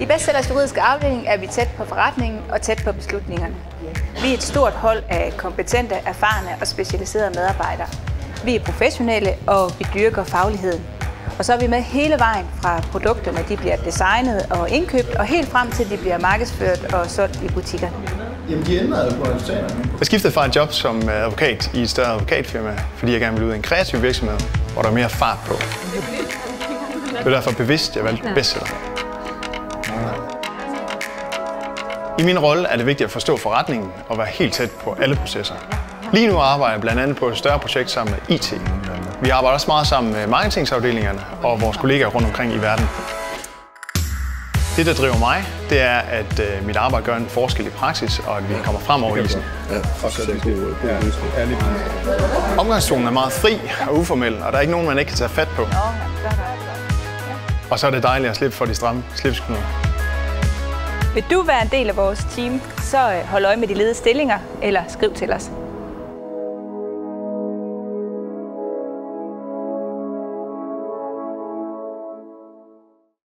I Bestsellers juridiske afdeling er vi tæt på forretningen og tæt på beslutningerne. Vi er et stort hold af kompetente, erfarne og specialiserede medarbejdere. Vi er professionelle, og vi dyrker fagligheden. Og så er vi med hele vejen fra produkterne, de bliver designet og indkøbt, og helt frem til de bliver markedsført og solgt i butikkerne. Jamen, de ændrede jo på resultaterne. Jeg skiftede fra et job som advokat i et større advokatfirma, fordi jeg gerne ville ud i en kreativ virksomhed, hvor der er mere fart på. Det var derfor bevidst, jeg valgte Bestseller. I min rolle er det vigtigt at forstå forretningen og være helt tæt på alle processer. Lige nu arbejder jeg blandt andet på et større projekt sammen med IT. Vi arbejder også meget sammen med marketingsafdelingerne og vores kollegaer rundt omkring i verden. Det, der driver mig, det er, at mit arbejde gør en forskel i praksis, og at vi kommer frem over isen. Omgangstonen er meget fri og uformel, og der er ikke nogen, man ikke kan tage fat på. Og så er det dejligt at slippe for de stramme slipsknuder. Vil du være en del af vores team, så hold øje med de ledige stillinger eller skriv til os.